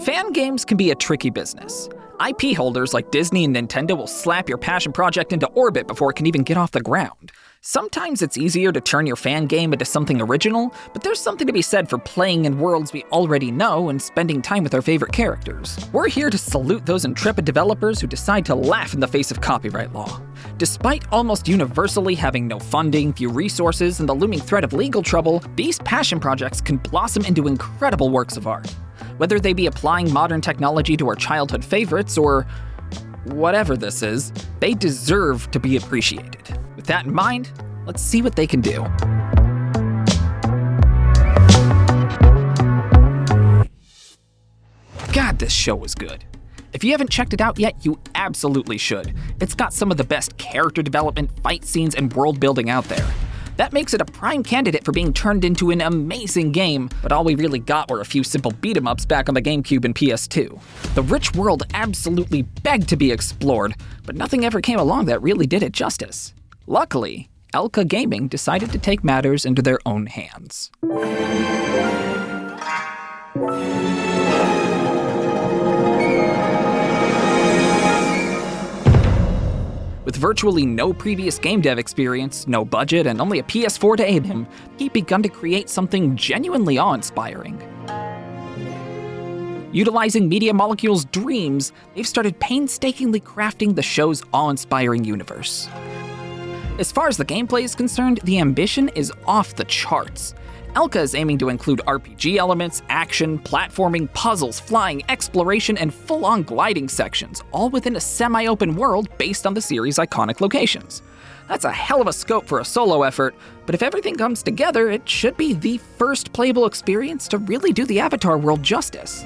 Fan games can be a tricky business. IP holders like Disney and Nintendo will slap your passion project into orbit before it can even get off the ground. Sometimes it's easier to turn your fan game into something original, but there's something to be said for playing in worlds we already know and spending time with our favorite characters. We're here to salute those intrepid developers who decide to laugh in the face of copyright law. Despite almost universally having no funding, few resources, and the looming threat of legal trouble, these passion projects can blossom into incredible works of art. Whether they be applying modern technology to our childhood favorites or whatever this is, they deserve to be appreciated. With that in mind, let's see what they can do. God, this show was good. If you haven't checked it out yet, you absolutely should. It's got some of the best character development, fight scenes, and world building out there. That makes it a prime candidate for being turned into an amazing game, but all we really got were a few simple beat-em-ups back on the GameCube and PS2. The rich world absolutely begged to be explored, but nothing ever came along that really did it justice. Luckily, Elca Gaming decided to take matters into their own hands. With virtually no previous game dev experience, no budget, and only a PS4 to aid him, he'd begun to create something genuinely awe-inspiring. Utilizing Media Molecule's dreams, they've started painstakingly crafting the show's awe-inspiring universe. As far as the gameplay is concerned, the ambition is off the charts. Elca is aiming to include RPG elements, action, platforming, puzzles, flying, exploration, and full-on gliding sections, all within a semi-open world based on the series' iconic locations. That's a hell of a scope for a solo effort, but if everything comes together, it should be the first playable experience to really do the Avatar world justice.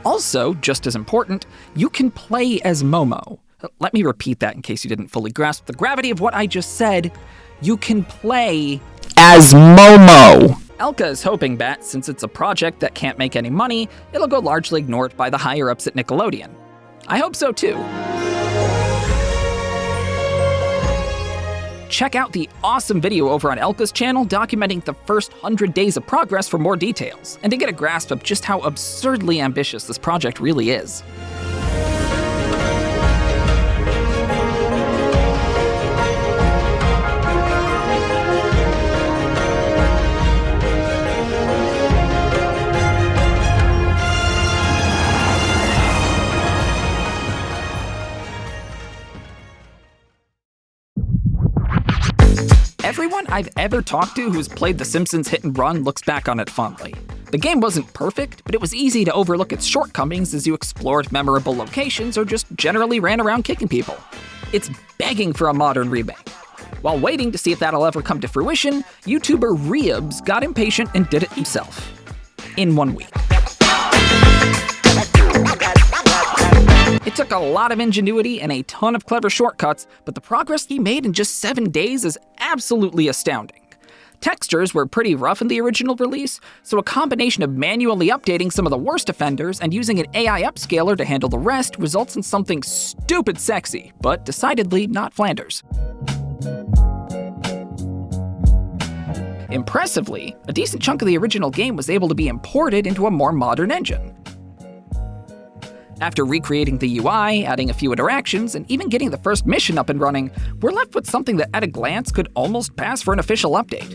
Also, just as important, you can play as Momo. Let me repeat that in case you didn't fully grasp the gravity of what I just said. You can play as Momo. Elca is hoping that, since it's a project that can't make any money, it'll go largely ignored by the higher-ups at Nickelodeon. I hope so too. Check out the awesome video over on Elca's channel documenting the first 100 days of progress for more details, and to get a grasp of just how absurdly ambitious this project really is. Everyone I've ever talked to who's played The Simpsons Hit and Run looks back on it fondly. The game wasn't perfect, but it was easy to overlook its shortcomings as you explored memorable locations or just generally ran around kicking people. It's begging for a modern remake. While waiting to see if that'll ever come to fruition, YouTuber Reubs got impatient and did it himself. In 1 week. It took a lot of ingenuity and a ton of clever shortcuts, but the progress he made in just 7 days is absolutely astounding. Textures were pretty rough in the original release, so a combination of manually updating some of the worst offenders and using an AI upscaler to handle the rest results in something stupid sexy, but decidedly not Flanders. Impressively, a decent chunk of the original game was able to be imported into a more modern engine. After recreating the UI, adding a few interactions, and even getting the first mission up and running, we're left with something that at a glance could almost pass for an official update.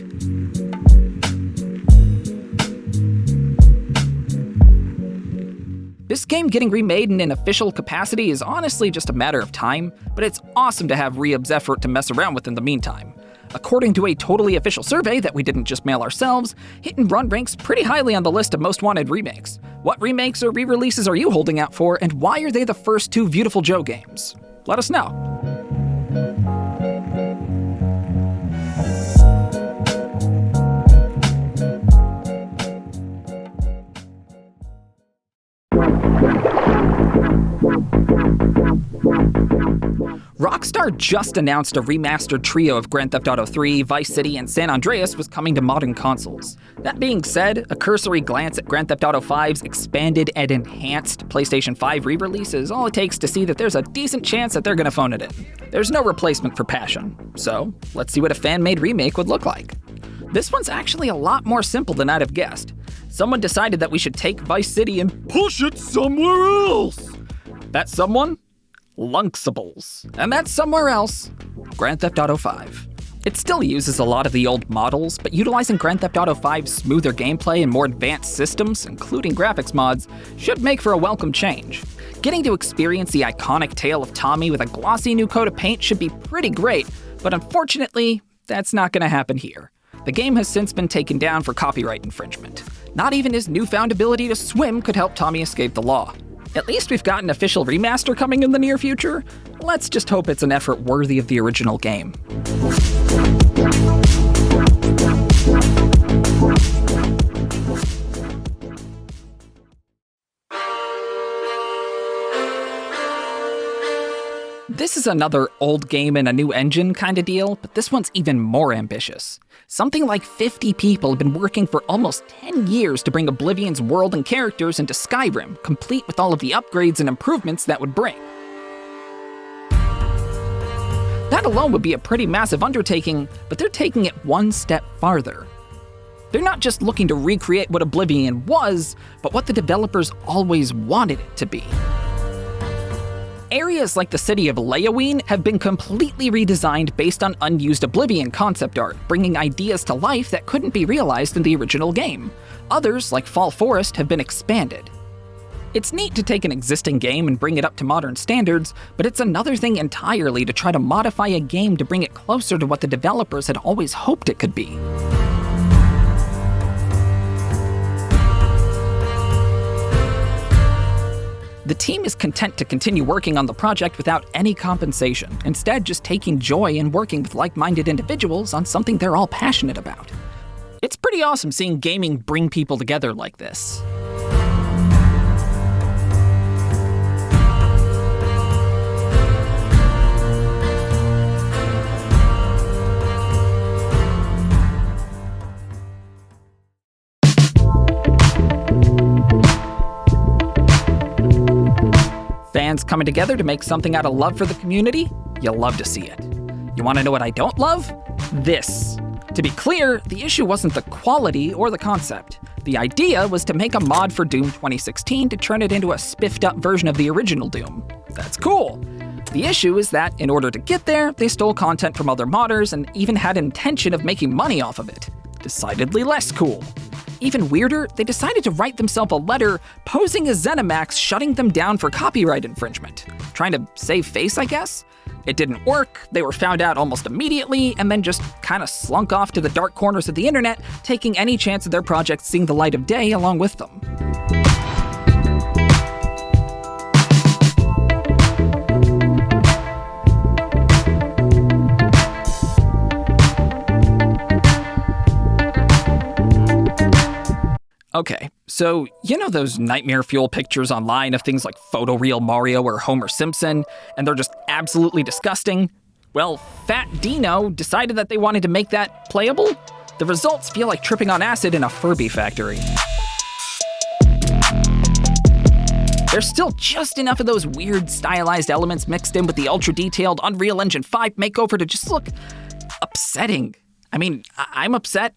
This game getting remade in an official capacity is honestly just a matter of time, but it's awesome to have Reubs' effort to mess around with in the meantime. According to a totally official survey that we didn't just mail ourselves, Hit and Run ranks pretty highly on the list of most wanted remakes. What remakes or re-releases are you holding out for, and why are they the first 2 Viewtiful Joe games? Let us know. Rockstar just announced a remastered trio of Grand Theft Auto 3, Vice City, and San Andreas was coming to modern consoles. That being said, a cursory glance at Grand Theft Auto 5's expanded and enhanced PlayStation 5 re-release is all it takes to see that there's a decent chance that they're gonna phone it in. There's no replacement for passion, so let's see what a fan-made remake would look like. This one's actually a lot more simple than I'd have guessed. someone decided that we should take Vice City and push it somewhere else. That someone? Lunkables. And that's somewhere else. Grand Theft Auto 5. It still uses a lot of the old models, but utilizing Grand Theft Auto 5's smoother gameplay and more advanced systems, including graphics mods, should make for a welcome change. Getting to experience the iconic tale of Tommy with a glossy new coat of paint should be pretty great, but unfortunately, that's not gonna happen here. The game has since been taken down for copyright infringement. Not even his newfound ability to swim could help Tommy escape the law. At least we've got an official remaster coming in the near future. Let's just hope it's an effort worthy of the original game. This is another old game in a new engine kind of deal, but this one's even more ambitious. Something like 50 people have been working for almost 10 years to bring Oblivion's world and characters into Skyrim, complete with all of the upgrades and improvements that would bring. That alone would be a pretty massive undertaking, but they're taking it one step farther. They're not just looking to recreate what Oblivion was, but what the developers always wanted it to be. Areas like the city of Leoween have been completely redesigned based on unused Oblivion concept art, bringing ideas to life that couldn't be realized in the original game. Others, like Fall Forest, have been expanded. It's neat to take an existing game and bring it up to modern standards, but it's another thing entirely to try to modify a game to bring it closer to what the developers had always hoped it could be. The team is content to continue working on the project without any compensation, instead just taking joy in working with like-minded individuals on something they're all passionate about. It's pretty awesome seeing gaming bring people together like this. Fans coming together to make something out of love for the community? You'll love to see it. You want to know what I don't love? This. To be clear, the issue wasn't the quality or the concept. The idea was to make a mod for Doom 2016 to turn it into a spiffed up version of the original Doom. That's cool. The issue is that, in order to get there, they stole content from other modders and even had intention of making money off of it. Decidedly less cool. Even weirder, they decided to write themselves a letter posing as ZeniMax, shutting them down for copyright infringement. Trying to save face, I guess? It didn't work, they were found out almost immediately, and then just kinda slunk off to the dark corners of the internet, taking any chance of their project seeing the light of day along with them. Okay, so you know those nightmare fuel pictures online of things like photoreal Mario or Homer Simpson, and they're just absolutely disgusting? Well, FatDino decided that they wanted to make that playable. The results feel like tripping on acid in a Furby factory. There's still just enough of those weird stylized elements mixed in with the ultra-detailed Unreal Engine 5 makeover to just look upsetting. I mean, I'm upset.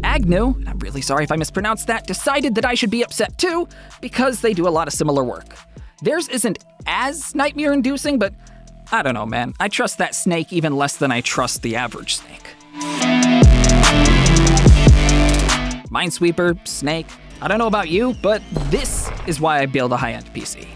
Aguineu, and I'm really sorry if I mispronounced that, decided that I should be upset too, because they do a lot of similar work. Theirs isn't as nightmare-inducing, but I don't know, man. I trust that snake even less than I trust the average snake. Minesweeper, snake, I don't know about you, but this is why I build a high-end PC.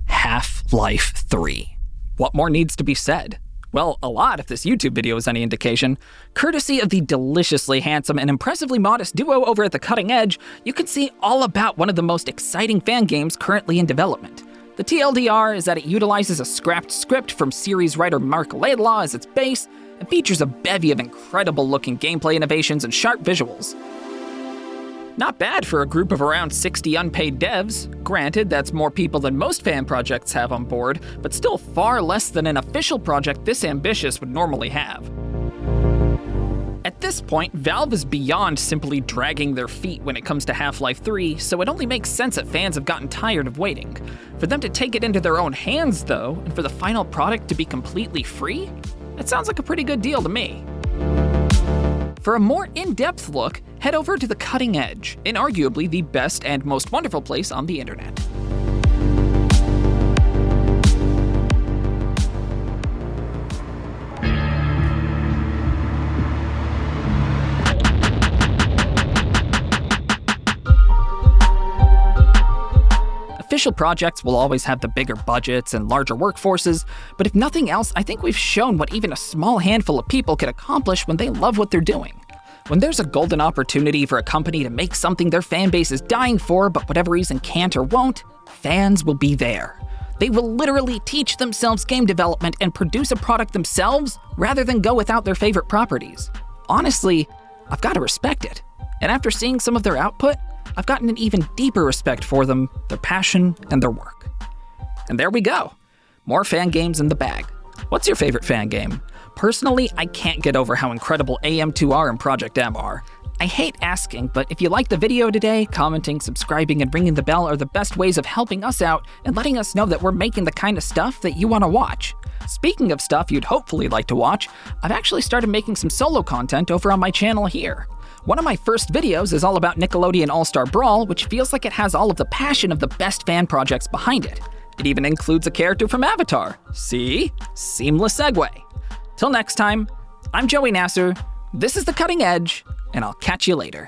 Half-Life 3. What more needs to be said? Well, a lot if this YouTube video is any indication. Courtesy of the deliciously handsome and impressively modest duo over at The Cutting Edge, you can see all about one of the most exciting fan games currently in development. The TLDR is that it utilizes a scrapped script from series writer Mark Laidlaw as its base, and features a bevy of incredible-looking gameplay innovations and sharp visuals. Not bad for a group of around 60 unpaid devs. Granted, that's more people than most fan projects have on board, but still far less than an official project this ambitious would normally have. At At this point, Valve is beyond simply dragging their feet when it comes to Half-Life 3, so it only makes sense that fans have gotten tired of waiting. For them to take it into their own hands, though, and for the final product to be completely free? That sounds like a pretty good deal to me. For a more in-depth look, head over to the Cutting Edge, inarguably the best and most wonderful place on the internet. Official projects will always have the bigger budgets and larger workforces, but if nothing else, I think we've shown what even a small handful of people can accomplish when they love what they're doing. When there's a golden opportunity for a company to make something their fan base is dying for, but whatever reason can't or won't, fans will be there. They will literally teach themselves game development and produce a product themselves rather than go without their favorite properties. Honestly, I've got to respect it. And after seeing some of their output, I've gotten an even deeper respect for them, their passion, and their work. And there we go. More fan games in the bag. What's your favorite fan game? Personally, I can't get over how incredible AM2R and Project M are. I hate asking, but if you liked the video today, commenting, subscribing, and ringing the bell are the best ways of helping us out and letting us know that we're making the kind of stuff that you want to watch. Speaking of stuff you'd hopefully like to watch, I've actually started making some solo content over on my channel here. One of my first videos is all about Nickelodeon All-Star Brawl, which feels like it has all of the passion of the best fan projects behind it. It even includes a character from Avatar. See? Seamless segue. Till next time, I'm Joey Nasser, this is The Cutting Edge, and I'll catch you later.